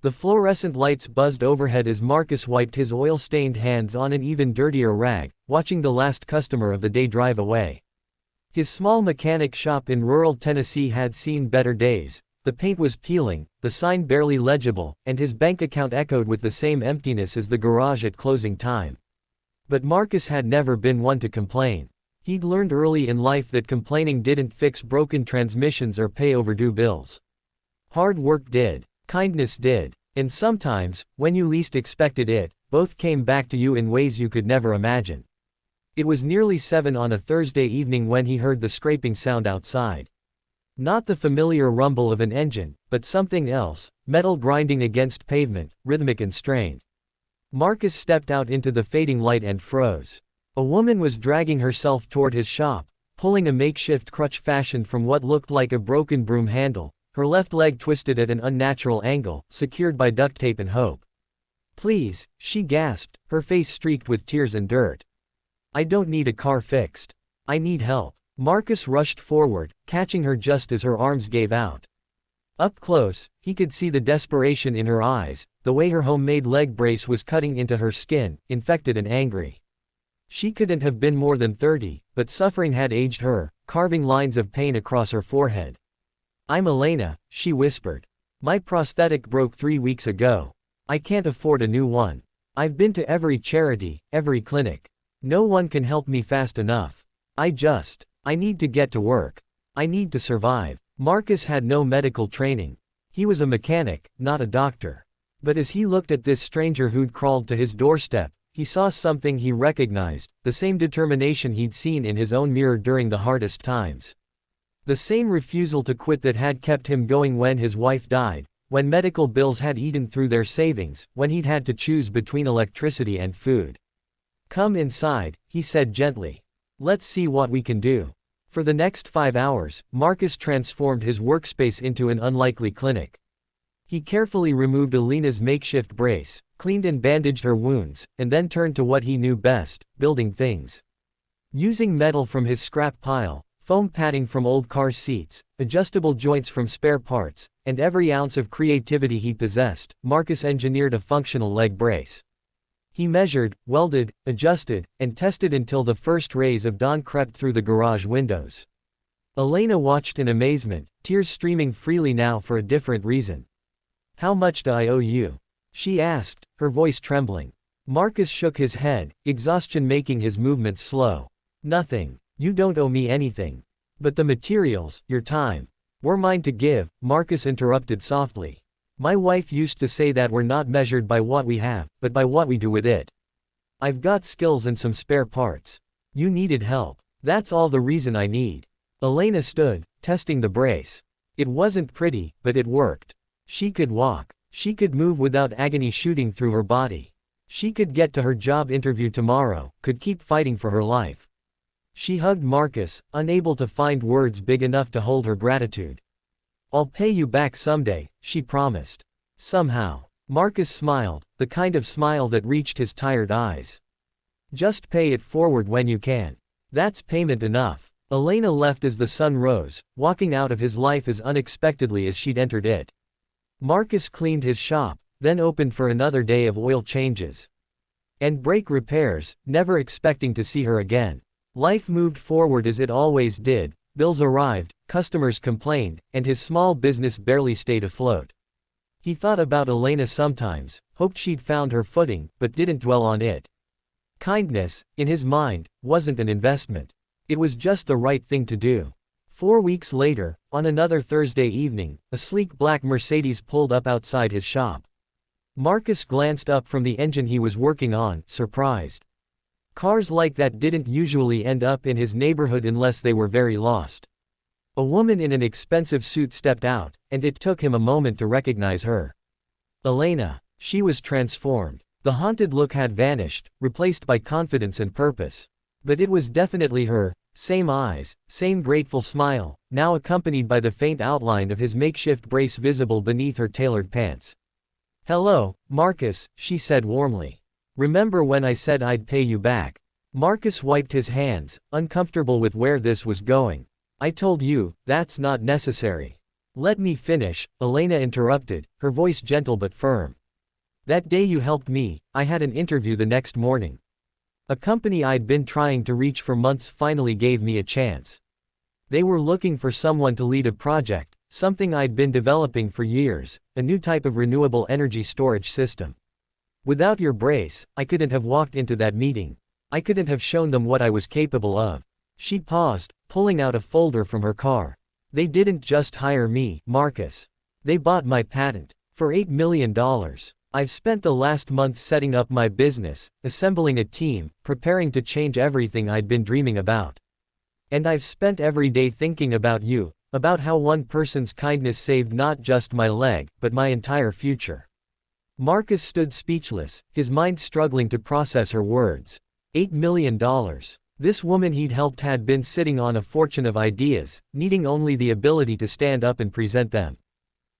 The fluorescent lights buzzed overhead as Marcus wiped his oil-stained hands on an even dirtier rag, watching the last customer of the day drive away. His small mechanic shop in rural Tennessee had seen better days. The paint was peeling, the sign barely legible, and his bank account echoed with the same emptiness as the garage at closing time. But Marcus had never been one to complain. He'd learned early in life that complaining didn't fix broken transmissions or pay overdue bills. Hard work did. Kindness did. And sometimes, when you least expected it, both came back to you in ways you could never imagine. It was nearly 7 on a Thursday evening when he heard the scraping sound outside. Not the familiar rumble of an engine, but something else, metal grinding against pavement, rhythmic and strained. Marcus stepped out into the fading light and froze. A woman was dragging herself toward his shop, pulling a makeshift crutch fashioned from what looked like a broken broom handle, her left leg twisted at an unnatural angle, secured by duct tape and hope. "Please," she gasped, her face streaked with tears and dirt. "I don't need a car fixed. I need help." Marcus rushed forward, catching her just as her arms gave out. Up close, he could see the desperation in her eyes, the way her homemade leg brace was cutting into her skin, infected and angry. She couldn't have been more than 30, but suffering had aged her, carving lines of pain across her forehead. "I'm Elena," she whispered. "My prosthetic broke 3 weeks ago. I can't afford a new one. I've been to every charity, every clinic. No one can help me fast enough. I need to get to work. I need to survive." Marcus had no medical training. He was a mechanic, not a doctor. But as he looked at this stranger who'd crawled to his doorstep, he saw something he recognized, the same determination he'd seen in his own mirror during the hardest times. The same refusal to quit that had kept him going when his wife died, when medical bills had eaten through their savings, when he'd had to choose between electricity and food. "Come inside," he said gently. "Let's see what we can do." For the next 5 hours, Marcus transformed his workspace into an unlikely clinic. He carefully removed Elena's makeshift brace, cleaned and bandaged her wounds, and then turned to what he knew best, building things. Using metal from his scrap pile, foam padding from old car seats, adjustable joints from spare parts, and every ounce of creativity he possessed, Marcus engineered a functional leg brace. He measured, welded, adjusted, and tested until the first rays of dawn crept through the garage windows. Elena watched in amazement, tears streaming freely now for a different reason. "How much do I owe you?" she asked, her voice trembling. Marcus shook his head, exhaustion making his movements slow. "Nothing. You don't owe me anything. But the materials, your time, were mine to give," Marcus interrupted softly. "My wife used to say that we're not measured by what we have, but by what we do with it. I've got skills and some spare parts. You needed help. That's all the reason I need." Elena stood, testing the brace. It wasn't pretty, but it worked. She could walk. She could move without agony shooting through her body. She could get to her job interview tomorrow, could keep fighting for her life. She hugged Marcus, unable to find words big enough to hold her gratitude. "I'll pay you back someday," she promised. Somehow. Marcus smiled, the kind of smile that reached his tired eyes. "Just pay it forward when you can. That's payment enough." Elena left as the sun rose, walking out of his life as unexpectedly as she'd entered it. Marcus cleaned his shop, then opened for another day of oil changes and brake repairs, never expecting to see her again. Life moved forward as it always did. Bills arrived, customers complained, and his small business barely stayed afloat. He thought about Elena sometimes, hoped she'd found her footing, but didn't dwell on it. Kindness, in his mind, wasn't an investment. It was just the right thing to do. 4 weeks later, on another Thursday evening, a sleek black Mercedes pulled up outside his shop. Marcus glanced up from the engine he was working on, surprised. Cars like that didn't usually end up in his neighborhood unless they were very lost. A woman in an expensive suit stepped out, and it took him a moment to recognize her. Elena. She was transformed. The haunted look had vanished, replaced by confidence and purpose. But it was definitely her, same eyes, same grateful smile, now accompanied by the faint outline of his makeshift brace visible beneath her tailored pants. "Hello, Marcus," she said warmly. "Remember when I said I'd pay you back?" Marcus wiped his hands, uncomfortable with where this was going. "I told you, that's not necessary. Let me finish, Elena interrupted, her voice gentle but firm. That day you helped me, I had an interview the next morning. A company I'd been trying to reach for months finally gave me a chance. They were looking for someone to lead a project, something I'd been developing for years, a new type of renewable energy storage system. Without your brace, I couldn't have walked into that meeting. I couldn't have shown them what I was capable of. She paused, pulling out a folder from her car. They didn't just hire me, Marcus. They bought my patent. For $8 million. I've spent the last month setting up my business, assembling a team, preparing to change everything I'd been dreaming about. And I've spent every day thinking about you, about how one person's kindness saved not just my leg, but my entire future. Marcus stood speechless, his mind struggling to process her words. $8 million. This woman he'd helped had been sitting on a fortune of ideas, needing only the ability to stand up and present them.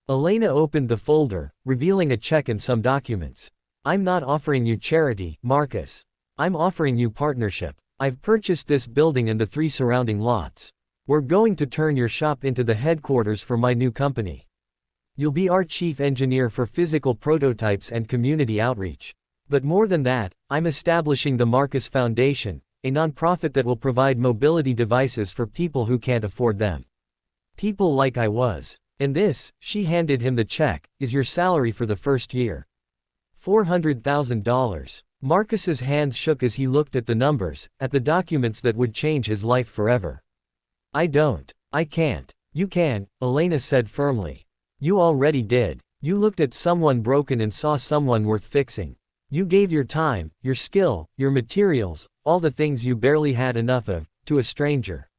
Elena opened the folder, revealing a check and some documents. I'm not offering you charity, Marcus. I'm offering you partnership. I've purchased this building and the 3 surrounding lots. We're going to turn your shop into the headquarters for my new company. You'll be our chief engineer for physical prototypes and community outreach. But more than that, I'm establishing the Marcus Foundation, a nonprofit that will provide mobility devices for people who can't afford them. People like I was. And this, she handed him the check, is your salary for the first year. $400,000. Marcus's hands shook as he looked at the numbers, at the documents that would change his life forever. I can't. You can, Elena said firmly. You already did. You looked at someone broken and saw someone worth fixing. You gave your time, your skill, your materials, all the things you barely had enough of, to a stranger.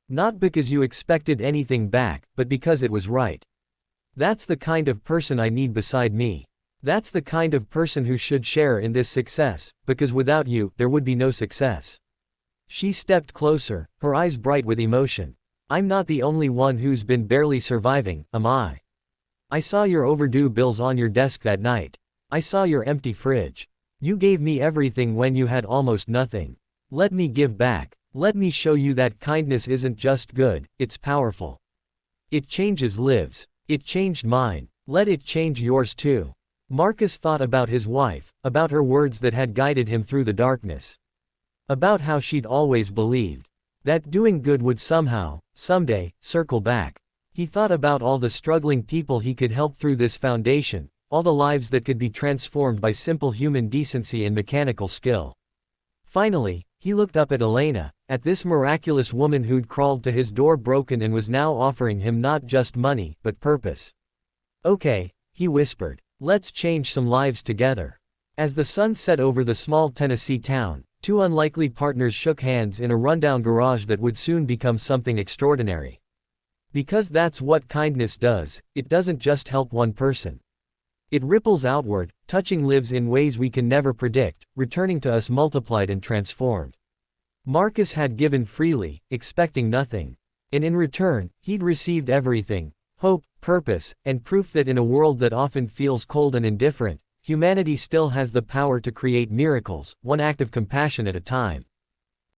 Not because you expected anything back, but because it was right. That's the kind of person I need beside me. That's the kind of person who should share in this success, because without you, there would be no success. She stepped closer, her eyes bright with emotion. I'm not the only one who's been barely surviving, am I? I saw your overdue bills on your desk that night. I saw your empty fridge. You gave me everything when you had almost nothing. Let me give back. Let me show you that kindness isn't just good, it's powerful. It changes lives. It changed mine. Let it change yours too. Marcus thought about his wife, about her words that had guided him through the darkness. About how she'd always believed that doing good would somehow, someday, circle back. He thought about all the struggling people he could help through this foundation, all the lives that could be transformed by simple human decency and mechanical skill. Finally, he looked up at Elena, at this miraculous woman who'd crawled to his door broken and was now offering him not just money, but purpose. Okay, he whispered. Let's change some lives together. As the sun set over the small Tennessee town, 2 unlikely partners shook hands in a rundown garage that would soon become something extraordinary. Because that's what kindness does, it doesn't just help one person. It ripples outward, touching lives in ways we can never predict, returning to us multiplied and transformed. Marcus had given freely, expecting nothing. And in return, he'd received everything: hope, purpose, and proof that in a world that often feels cold and indifferent, humanity still has the power to create miracles, one act of compassion at a time.